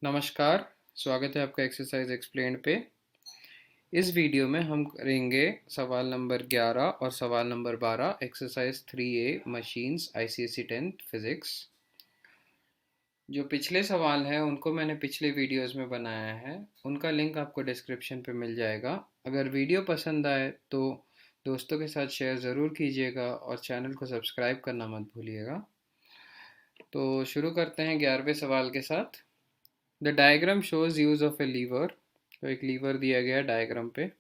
नमस्कार, स्वागत है आपका एक्सरसाइज एक्सप्लेन्ड पे। इस वीडियो में हम करेंगे सवाल नंबर 11 और सवाल number 12 exercise 3A machines ICSE 10th physics. जो पिछले सवाल हैं उनको मैंने पिछले वीडियोस में बनाया है, उनका लिंक आपको डिस्क्रिप्शन पे मिल जाएगा। अगर वीडियो पसंद आए तो दोस्तों के साथ शेयर ज़रूर कीजिएगा और चैनल को सब्सक्राइब करना मत भूलिएगा। तो शुरू करते हैं 11वें सवाल के साथ। The diagram shows use of a lever. तो एक लीवर दिया गया डायग्राम पे।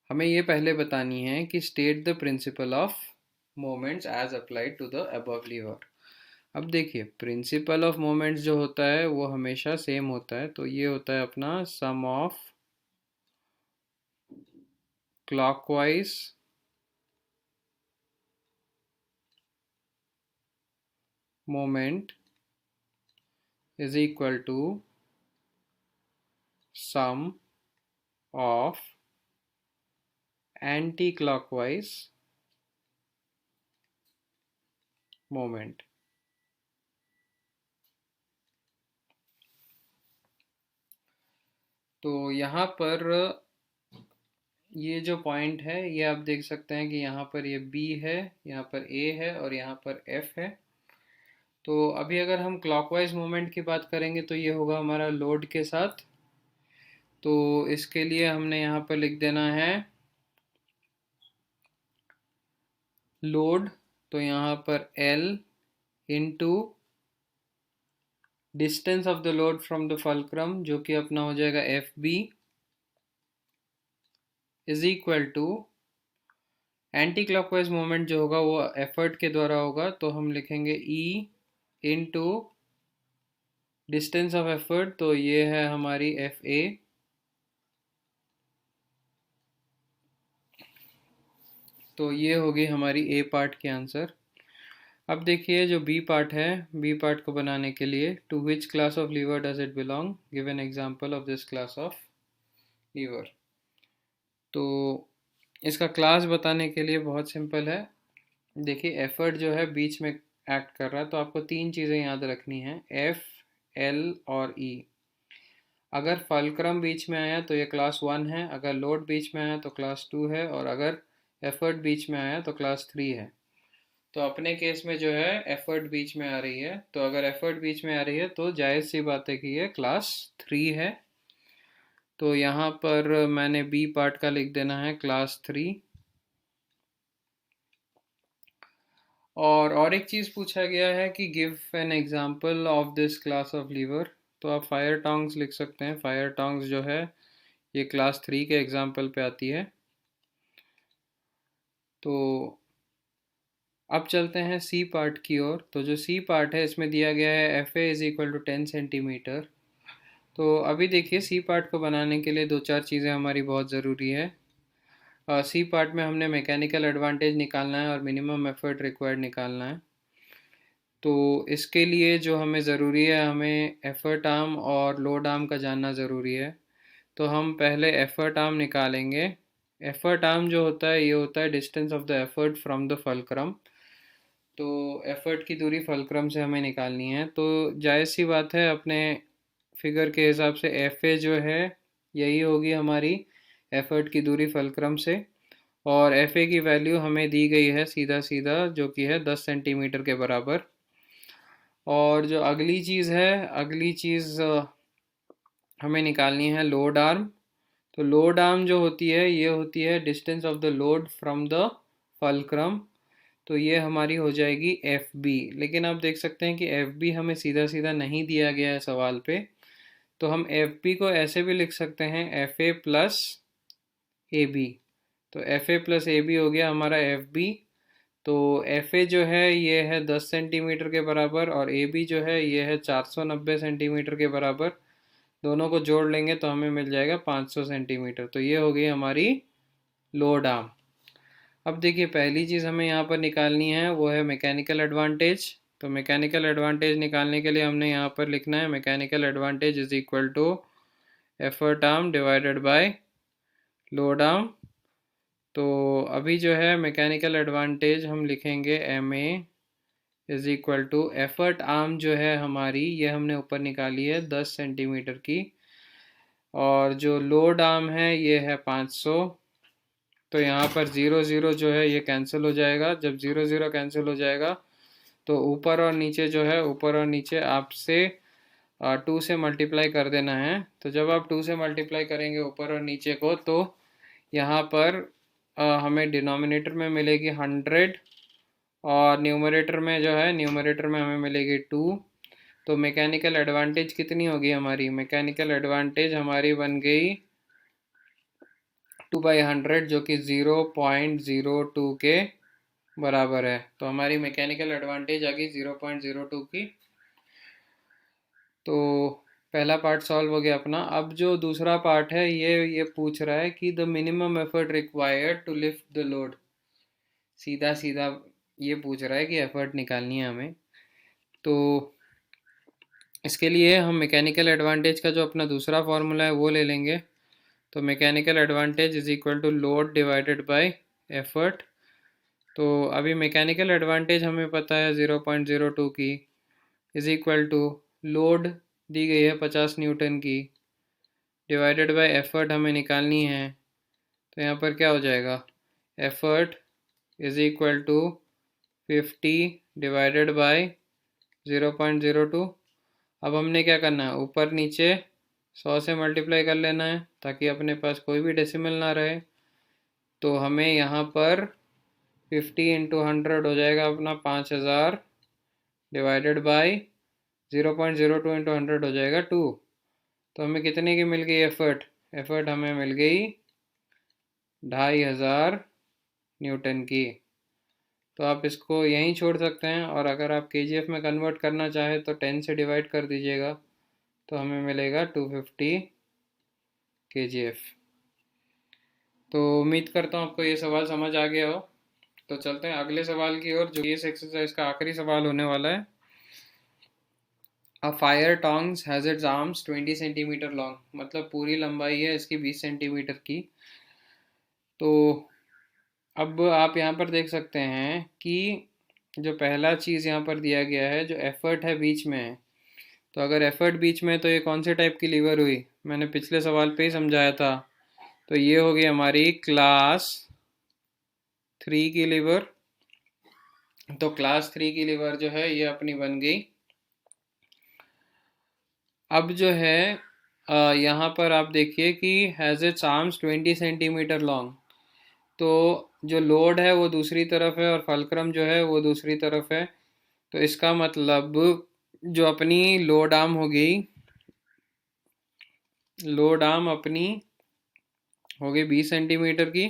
हमें ये पहले बतानी है कि state the principle of moments as applied to the above lever. अब देखिए, प्रिंसिपल ऑफ मोमेंट्स जो होता है वो हमेशा सेम होता है। तो ये होता है अपना sum of clockwise moment is equal to sum of anti clockwise moment. तो यहाँ पर ये जो पॉइंट है ये आप देख सकते हैं कि यहाँ पर ये B है, यहाँ पर A है और यहाँ पर F है। तो अभी अगर हम क्लॉकवाइज मोमेंट की बात करेंगे तो ये होगा हमारा लोड के साथ। तो इसके लिए हमने यहाँ पर लिख देना है लोड, तो यहाँ पर L into distance of the load from the fulcrum जो कि अपना हो जाएगा FB is equal to anti clockwise moment जो होगा वो एफर्ट के द्वारा होगा। तो हम लिखेंगे E into distance of effort, तो ये है हमारी FA। तो ये होगी हमारी A पार्ट की आंसर। अब देखिए जो B पार्ट है, B पार्ट को बनाने के लिए to which class of lever does it belong, give an example of this class of lever. तो इसका क्लास बताने के लिए बहुत सिंपल है। देखिए एफर्ट जो है बीच में एक्ट कर रहा है, तो आपको तीन चीज़ें याद रखनी है, F, L और E। अगर फल्क्रम बीच में आया तो ये क्लास 1 है, अगर लोड बीच में आया तो क्लास 2 है, और अगर एफर्ट बीच में आया तो क्लास 3 है। तो अपने केस में जो है एफर्ट बीच में आ रही है, तो अगर एफर्ट बीच में आ रही है तो जायज़ सी बात है कि ये क्लास 3 है। तो यहाँ पर मैंने बी पार्ट का लिख देना है क्लास 3। और एक चीज़ पूछा गया है कि give an example of this class of lever. तो आप फायर टोंग्स लिख सकते हैं। फायर टोंग्स जो है ये क्लास 3 के एग्जाम्पल पे आती है। तो अब चलते हैं सी पार्ट की ओर। तो जो सी पार्ट है इसमें दिया गया है F A is equal to 10 centimetre. तो अभी देखिए सी पार्ट को बनाने के लिए दो चार चीज़ें हमारी बहुत ज़रूरी है। सी पार्ट में हमने मैकेनिकल एडवांटेज निकालना है और मिनिमम एफर्ट रिक्वायर्ड निकालना है। तो इसके लिए जो हमें ज़रूरी है, हमें एफर्ट आर्म और लोड आर्म का जानना ज़रूरी है। तो हम पहले एफर्ट आर्म निकालेंगे। एफर्ट आर्म जो होता है ये होता है distance of the effort from the fulcrum. तो एफर्ट की दूरी फल्क्रम से हमें निकालनी है। तो जायज़ सी बात है, अपने फिगर के हिसाब से एफ ए जो है यही होगी हमारी एफर्ट की दूरी फल्क्रम से, और एफ ए की वैल्यू हमें दी गई है सीधा सीधा जो कि है 10 सेंटीमीटर के बराबर। और जो अगली चीज़ है, अगली चीज़ हमें निकालनी है लोड आर्म। तो लोड आर्म जो होती है ये होती है distance of the load from the fulcrum. तो ये हमारी हो जाएगी एफ बी। लेकिन आप देख सकते हैं कि एफ बी हमें सीधा सीधा नहीं दिया गया है सवाल पे। तो हम एफ बी को ऐसे भी लिख सकते हैं, F A plus A B. तो F A plus A B हो गया हमारा एफ बी। तो एफ ए जो है ये है 10 सेंटीमीटर के बराबर और ए बी जो है ये है 490 सेंटीमीटर के बराबर। दोनों को जोड़ लेंगे तो हमें मिल जाएगा 500 सेंटीमीटर। तो ये हो गई हमारी लोड आर्म। अब देखिए पहली चीज़ हमें यहाँ पर निकालनी है वो है मैकेनिकल एडवांटेज। तो मैकेनिकल एडवांटेज निकालने के लिए हमने यहाँ पर लिखना है mechanical advantage is equal to effort arm divided by load arm. तो अभी जो है मैकेनिकल एडवांटेज हम लिखेंगे M A is equal to effort arm जो है हमारी, ये हमने ऊपर निकाली है 10 सेंटीमीटर की, और जो लोड आर्म है ये है 500। तो यहाँ पर ज़ीरो ज़ीरो जो है ये कैंसिल हो जाएगा। जब ज़ीरो ज़ीरो कैंसिल हो जाएगा तो ऊपर और नीचे जो है, ऊपर और नीचे आपसे 2 से मल्टीप्लाई कर देना है। तो जब आप 2 से मल्टीप्लाई करेंगे ऊपर और नीचे को, तो यहाँ पर हमें डिनोमिनेटर में मिलेगी 100, और न्यूमरेटर में जो है, न्यूमरेटर में हमें मिलेगी 2। तो मैकेनिकल एडवांटेज कितनी होगी हमारी? मैकेनिकल एडवांटेज हमारी बन गई 2/100, जो कि 0.02 के बराबर है। तो हमारी मैकेनिकल एडवांटेज आ गई 0.02 की। तो पहला पार्ट सॉल्व हो गया अपना। अब जो दूसरा पार्ट है ये पूछ रहा है कि the minimum effort required to lift the load. सीधा सीधा ये पूछ रहा है कि एफर्ट निकालनी है हमें। तो इसके लिए हम मैकेनिकल एडवांटेज का जो अपना दूसरा फार्मूला है वो ले लेंगे। तो mechanical advantage is equal to load divided by effort. तो अभी मैकेनिकल एडवांटेज हमें पता है 0.02 की, इज इक्वल टू लोड दी गई है 50 न्यूटन की, डिवाइडेड बाय एफर्ट हमें निकालनी है। तो यहाँ पर क्या हो जाएगा? Effort is equal to 50 divided by 0.02। अब हमने क्या करना है? ऊपर नीचे 100 से मल्टीप्लाई कर लेना है ताकि अपने पास कोई भी डेसिमल ना रहे। तो हमें यहाँ पर 50 इंटू 100 हो जाएगा अपना 5000, डिवाइडेड बाई 0.02 इंटू 100 हो जाएगा 2। तो हमें कितने की मिल गई एफर्ट? एफर्ट हमें मिल गई 2500 न्यूटन की। तो आप इसको यहीं छोड़ सकते हैं, और अगर आप केजीएफ में कन्वर्ट करना चाहें तो 10 से डिवाइड कर दीजिएगा, तो हमें मिलेगा 250 केजीएफ। तो उम्मीद करता हूँ आपको ये सवाल समझ आ गया हो। तो चलते हैं अगले सवाल की ओर, जो इस एक्सरसाइज का आखिरी सवाल होने वाला है। A fire tongs has its arms 20 centimetre long, मतलब पूरी लंबाई है इसकी 20 सेंटीमीटर की। तो अब आप यहाँ पर देख सकते हैं कि जो पहला चीज़ यहाँ पर दिया गया है, जो एफर्ट है बीच में है। तो अगर एफर्ट बीच में है तो ये कौन से टाइप की लीवर हुई? मैंने पिछले सवाल पे ही समझाया था। तो ये होगी हमारी क्लास 3 की लीवर। तो क्लास 3 की लीवर जो है ये अपनी बन गई। अब जो है यहाँ पर आप देखिए कि has its arms 20 centimetre long. तो जो लोड है वो दूसरी तरफ है और फल्क्रम जो है वो दूसरी तरफ है। तो इसका मतलब जो अपनी लोड आर्म होगी, लोड आर्म अपनी होगी 20 सेंटीमीटर की।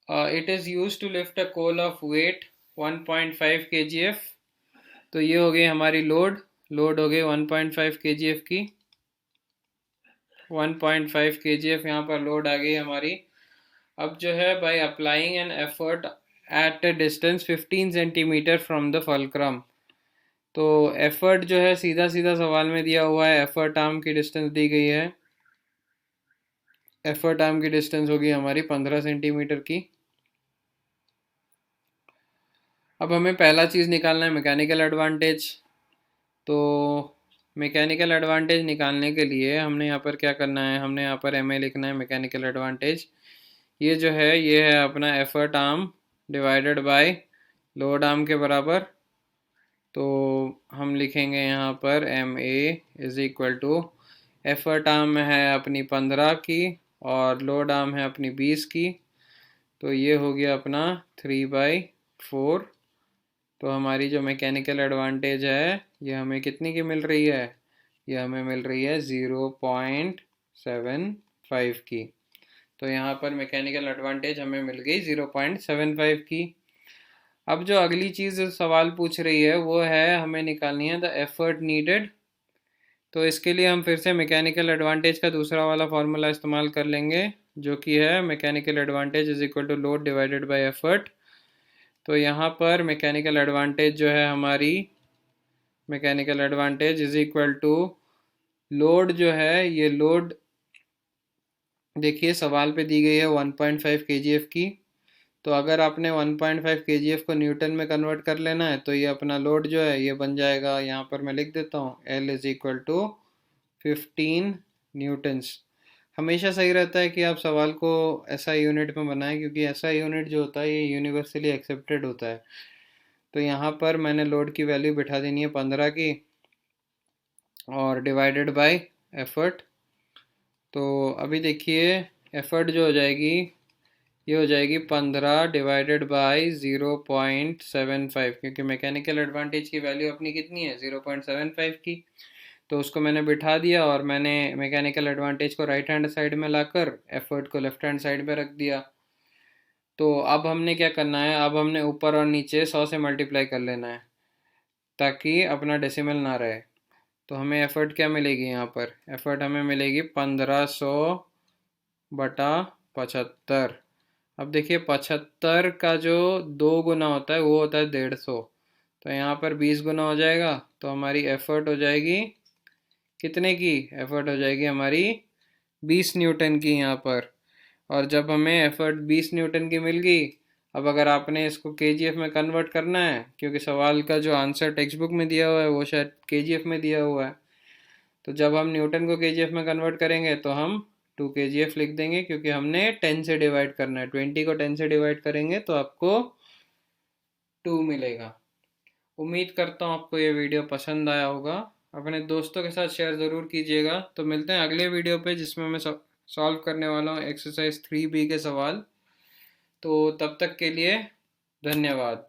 It is use to lift a coal of weight 1.5 kgf। तो ये हो गई हमारी लोड। लोड हो गई 1.5 kgf की। 1.5 kgf यहाँ पर लोड आ गई हमारी। अब जो है, by applying an effort at a distance 15 centimetre from the fulcrum. तो एफर्ट जो है सीधा सीधा सवाल में दिया हुआ है, एफर्ट आर्म की डिस्टेंस दी गई है। एफर्ट आर्म की डिस्टेंस होगी हमारी 15 सेंटीमीटर की। अब हमें पहला चीज़ निकालना है मैकेनिकल एडवांटेज। तो मैकेनिकल एडवांटेज निकालने के लिए हमने यहाँ पर क्या करना है? हमने यहाँ पर एम ए लिखना है मैकेनिकल एडवांटेज। ये जो है ये है अपना effort arm divided by load arm के बराबर। तो हम लिखेंगे यहाँ पर M A is equal to effort arm है अपनी 15 की और लोड आर्म है अपनी 20 की। तो ये हो गया अपना 3/4। तो हमारी जो मैकेनिकल एडवांटेज है ये हमें कितनी की मिल रही है? ये हमें मिल रही है 0.75 की। तो यहाँ पर मैकेनिकल एडवांटेज हमें मिल गई 0.75 की। अब जो अगली चीज़ सवाल पूछ रही है वो है, हमें निकालनी है द एफर्ट नीडेड। तो इसके लिए हम फिर से मैकेनिकल एडवांटेज का दूसरा वाला फार्मूला इस्तेमाल कर लेंगे, जो कि है mechanical advantage is equal to load divided by effort. तो यहाँ पर मैकेनिकल एडवांटेज जो है हमारी, mechanical advantage is equal to load जो है, ये लोड देखिए सवाल पे दी गई है 1.5 kgf की। तो अगर आपने 1.5 kgf को न्यूटन में कन्वर्ट कर लेना है तो ये अपना लोड जो है ये बन जाएगा, यहाँ पर मैं लिख देता हूँ, L is equal to 15 newtons. हमेशा सही रहता है कि आप सवाल को SI यूनिट में बनाएं, क्योंकि SI यूनिट जो होता है ये यूनिवर्सली एक्सेप्टेड होता है। तो यहाँ पर मैंने लोड की वैल्यू बिठा देनी है 15 की, और डिवाइडेड बाय एफर्ट। तो अभी देखिए एफर्ट जो हो जाएगी ये हो जाएगी 15 डिवाइडेड बाई 0.75, क्योंकि मैकेनिकल एडवांटेज की वैल्यू अपनी कितनी है 0.75 की। तो उसको मैंने बिठा दिया और मैंने मैकेनिकल एडवांटेज को राइट हैंड साइड में लाकर एफर्ट को लेफ्ट हैंड साइड पे रख दिया। तो अब हमने क्या करना है, अब हमने ऊपर और नीचे 100 से मल्टीप्लाई कर लेना है ताकि अपना डेसिमल ना रहे। तो हमें एफर्ट क्या मिलेगी, यहाँ पर एफर्ट हमें मिलेगी 1500/75। अब देखिए 75 का जो 2 गुना होता है वो होता है 150, तो यहाँ पर 20 गुना हो जाएगा। तो हमारी एफर्ट हो जाएगी कितने की, एफर्ट हो जाएगी हमारी 20 न्यूटन की यहाँ पर। और जब हमें एफर्ट 20 न्यूटन की मिल गई, अब अगर आपने इसको केजीएफ में कन्वर्ट करना है, क्योंकि सवाल का जो आंसर टेक्स्ट बुक में दिया हुआ है वो शायद केजीएफ में दिया हुआ है, तो जब हम न्यूटन को केजीएफ में कन्वर्ट करेंगे तो हम 2 kgf लिख देंगे, क्योंकि हमने 10 से डिवाइड करना है। 20 को 10 से डिवाइड करेंगे तो आपको 2 मिलेगा। उम्मीद करता हूँ आपको ये वीडियो पसंद आया होगा। अपने दोस्तों के साथ शेयर ज़रूर कीजिएगा। तो मिलते हैं अगले वीडियो पे जिसमें मैं सॉल्व करने वाला हूँ एक्सरसाइज 3B के सवाल। तो तब तक के लिए धन्यवाद।